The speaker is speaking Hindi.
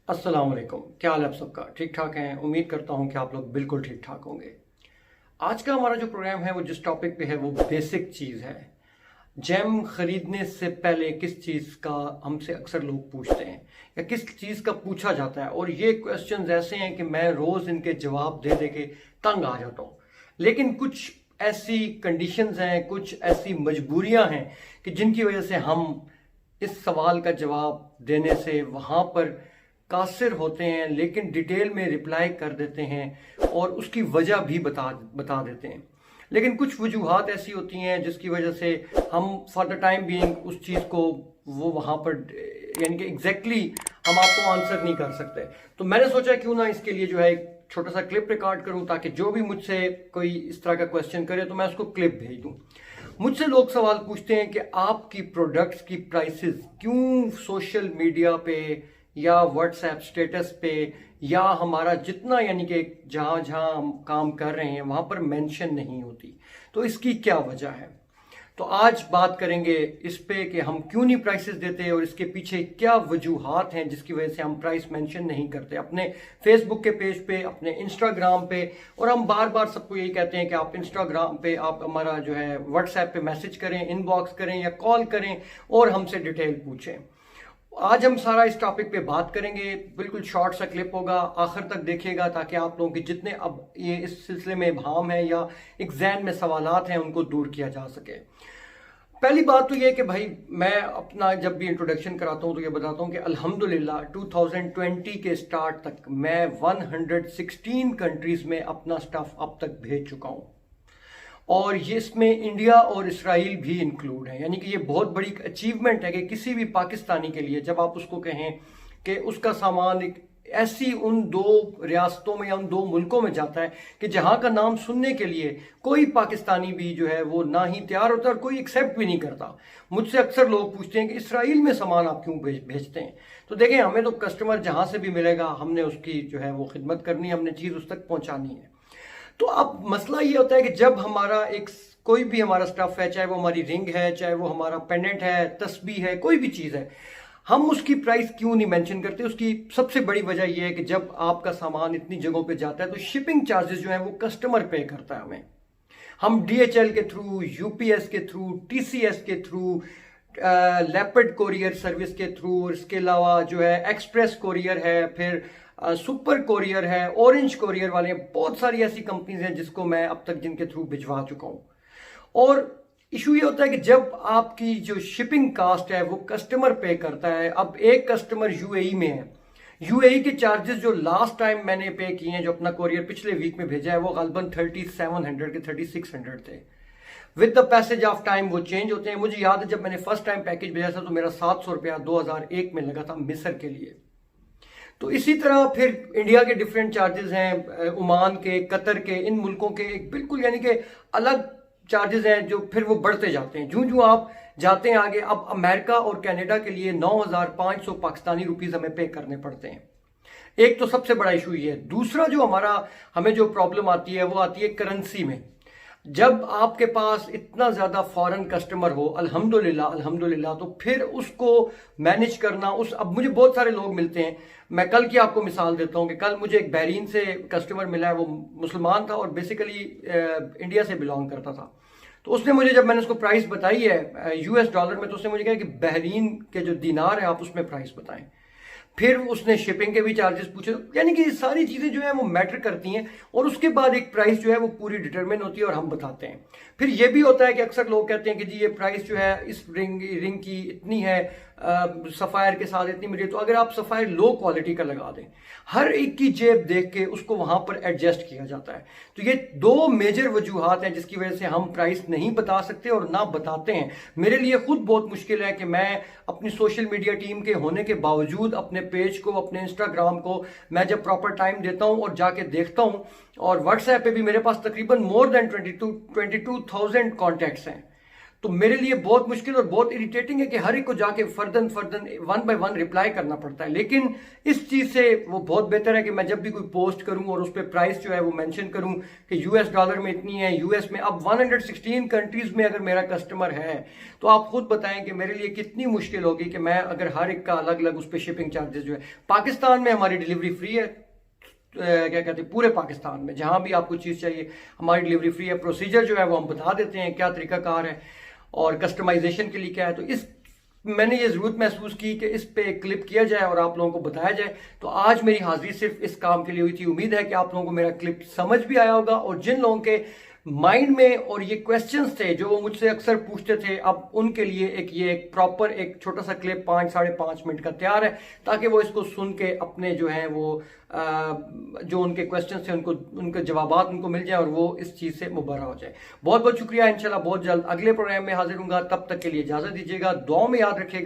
अस्सलाम वालेकुम। क्या हाल है आप सबका? ठीक ठाक हैं? उम्मीद करता हूं कि आप लोग बिल्कुल ठीक ठाक होंगे। आज का हमारा जो प्रोग्राम है वो जिस टॉपिक पे है वो बेसिक चीज़ है। जैम खरीदने से पहले किस चीज़ का हमसे अक्सर लोग पूछते हैं या किस चीज़ का पूछा जाता है, और ये क्वेश्चंस ऐसे हैं कि मैं रोज़ इनके जवाब दे दे के तंग आ जाता हूँ। लेकिन कुछ ऐसी कंडीशंस हैं, कुछ ऐसी मजबूरियां हैं कि जिनकी वजह से हम इस सवाल का जवाब देने से वहाँ पर कासिर होते हैं, लेकिन डिटेल में रिप्लाई कर देते हैं और उसकी वजह भी बता बता देते हैं। लेकिन कुछ वजूहात ऐसी होती हैं जिसकी वजह से हम फॉर द टाइम बीइंग उस चीज़ को वो वहाँ पर यानी कि एग्जैक्टली हम आपको आंसर नहीं कर सकते। तो मैंने सोचा क्यों ना इसके लिए जो है एक छोटा सा क्लिप रिकॉर्ड करूं, ताकि जो भी मुझसे कोई इस तरह का क्वेश्चन करे तो मैं उसको क्लिप भेज दूं। मुझसे लोग सवाल पूछते हैं कि आपकी प्रोडक्ट्स की प्राइसेस क्यों सोशल मीडिया पे या व्हाट्सएप स्टेटस पे या हमारा जितना यानी कि जहाँ जहाँ हम काम कर रहे हैं वहाँ पर मेंशन नहीं होती, तो इसकी क्या वजह है। तो आज बात करेंगे इस पे कि हम क्यों नहीं प्राइसेस देते और इसके पीछे क्या वजूहात हैं जिसकी वजह से हम प्राइस मेंशन नहीं करते अपने फेसबुक के पेज पे, अपने इंस्टाग्राम पे। और हम बार बार सबको यही कहते हैं कि आप इंस्टाग्राम पे, आप हमारा जो है व्हाट्सएप पे मैसेज करें, इनबॉक्स करें या कॉल करें और हमसे डिटेल पूछें। आज हम सारा इस टॉपिक पे बात करेंगे। बिल्कुल शॉर्ट सा क्लिप होगा, आखिर तक देखिएगा ताकि आप लोगों के जितने अब ये इस सिलसिले में इब्हाम है या एग्जाम में सवालात हैं उनको दूर किया जा सके। पहली बात तो ये कि भाई मैं अपना जब भी इंट्रोडक्शन कराता हूँ तो ये बताता हूँ कि अल्हम्दुलिल्लाह 2020 के स्टार्ट तक मैं 116 कंट्रीज में अपना स्टफ अब तक भेज चुका हूँ, और ये इसमें इंडिया और इसराइल भी इंक्लूड है। यानी कि ये बहुत बड़ी अचीवमेंट है कि किसी भी पाकिस्तानी के लिए जब आप उसको कहें कि उसका सामान एक ऐसी उन दो रियासतों में या उन दो मुल्कों में जाता है कि जहां का नाम सुनने के लिए कोई पाकिस्तानी भी जो है वो ना ही तैयार होता है और कोई एक्सेप्ट भी नहीं करता। मुझसे अक्सर लोग पूछते हैं कि इसराइल में सामान आप क्यों भेजते हैं। तो देखें, हमें तो कस्टमर जहां से भी मिलेगा हमने उसकी जो है वो खिदमत करनी है, हमने चीज़ उस तक पहुंचानी है। तो अब मसला ये होता है कि जब हमारा एक कोई भी हमारा स्टफ है, चाहे वो हमारी रिंग है, चाहे वो हमारा पेंडेंट है, तस्बीह है, कोई भी चीज़ है, हम उसकी प्राइस क्यों नहीं मेंशन करते। उसकी सबसे बड़ी वजह यह है कि जब आपका सामान इतनी जगहों पे जाता है तो शिपिंग चार्जेस जो है वो कस्टमर पे करता है हमें। हम DHL के थ्रू, UPS के थ्रू, TCS के थ्रू, लेपर्ड कोरियर सर्विस के थ्रू, और इसके अलावा जो है एक्सप्रेस कोरियर है, फिर सुपर कोरियर है, ऑरेंज कोरियर वाले हैं, बहुत सारी ऐसी कंपनीज हैं जिसको मैं अब तक जिनके थ्रू भिजवा चुका हूं। और इशू ये होता है कि जब आपकी जो शिपिंग कास्ट है वो कस्टमर पे करता है। अब एक कस्टमर UAE में है, UAE के चार्जेस जो लास्ट टाइम मैंने पे किए हैं, जो अपना कोरियर पिछले वीक में भेजा है, वो गलबन 3700 के 3600 थे। With the passage of time वो चेंज होते हैं। मुझे याद है जब मैंने फर्स्ट टाइम पैकेज भेजा था तो मेरा 700 रुपया 2001 में लगा था मिस्र के लिए। तो इसी तरह फिर इंडिया के डिफरेंट चार्जेस हैं, ओमान के, कतर के, इन मुल्कों के एक बिल्कुल यानी कि अलग चार्जेस हैं जो फिर वो बढ़ते जाते हैं जूं जूं आप जाते हैं आगे। अब अमेरिका और कनाडा के लिए 9500 पाकिस्तानी रुपीस हमें पे करने पड़ते हैं। एक तो सबसे बड़ा इशू ये है। दूसरा जो हमें जो प्रॉब्लम आती है वो आती है करेंसी में। जब आपके पास इतना ज्यादा फॉरेन कस्टमर हो, अल्हम्दुलिल्लाह अल्हम्दुलिल्लाह, तो फिर उसको मैनेज करना अब मुझे बहुत सारे लोग मिलते हैं। मैं कल की आपको मिसाल देता हूँ कि कल मुझे एक बहरीन से कस्टमर मिला है, वो मुसलमान था और बेसिकली इंडिया से बिलोंग करता था। तो उसने मुझे, जब मैंने उसको प्राइस बताई है US डॉलर में, तो उसने मुझे कहा कि बहरीन के जो दिनार है आप उसमें प्राइस बताएं। फिर उसने शिपिंग के भी चार्जेस पूछे। यानी कि सारी चीज़ें जो है वो मैटर करती हैं, और उसके बाद एक प्राइस जो है वो पूरी डिटरमिन होती है और हम बताते हैं। फिर ये भी होता है कि अक्सर लोग कहते हैं कि जी ये प्राइस जो है इस रिंग की इतनी है, सफ़ायर के साथ इतनी मिली। तो अगर आप सफ़ायर लो क्वालिटी का लगा दें, हर एक की जेब देख के उसको वहाँ पर एडजस्ट किया जाता है। तो ये दो मेजर वजूहात हैं जिसकी वजह से हम प्राइस नहीं बता सकते और ना बताते हैं। मेरे लिए खुद बहुत मुश्किल है कि मैं अपनी सोशल मीडिया टीम के होने के बावजूद अपने पेज को, अपने इंस्टाग्राम को मैं जब प्रॉपर टाइम देता हूं और जाके देखता हूं, और व्हाट्सएप पे भी मेरे पास तकरीबन मोर देन 22,000 कॉन्टैक्ट्स हैं। तो मेरे लिए बहुत मुश्किल और बहुत इरिटेटिंग है कि हर एक को जाके further one by one reply करना पड़ता है। लेकिन इस चीज से वो बहुत बेहतर है कि मैं जब भी कोई पोस्ट करूं और उस पर प्राइस जो है वो मेंशन करूं कि यूएस डॉलर में इतनी है, यूएस में अब 116 कंट्रीज में अगर मेरा कस्टमर है तो आप खुद बताएं कि मेरे लिए कितनी मुश्किल होगी कि मैं अगर हर एक का अलग अलग उस पर शिपिंग चार्जेस जो है। पाकिस्तान में हमारी डिलीवरी फ्री है, क्या कहते हैं, पूरे पाकिस्तान में जहां भी आपको चीज चाहिए हमारी डिलीवरी फ्री है। प्रोसीजर जो है वो हम बता देते हैं, क्या तरीकाकार है और कस्टमाइजेशन के लिए क्या है। तो इस मैंने ये जरूरत महसूस की कि इस पे क्लिप किया जाए और आप लोगों को बताया जाए। तो आज मेरी हाजिरी सिर्फ इस काम के लिए हुई थी। उम्मीद है कि आप लोगों को मेरा क्लिप समझ भी आया होगा और जिन लोगों के माइंड में और ये क्वेश्चंस थे जो वो मुझसे अक्सर पूछते थे, अब उनके लिए एक प्रॉपर एक छोटा सा क्लिप 5-5.5 मिनट का तैयार है, ताकि वो इसको सुन के अपने जो है वो जो उनके क्वेश्चन थे उनको उनके जवाबात उनको मिल जाए और वो इस चीज से मुबर्रा हो जाए। बहुत बहुत शुक्रिया। इंशाल्लाह बहुत जल्द अगले प्रोग्राम में हाजिर होऊंगा, तब तक के लिए इजाजत दीजिएगा, दुआओं में याद रखिएगा।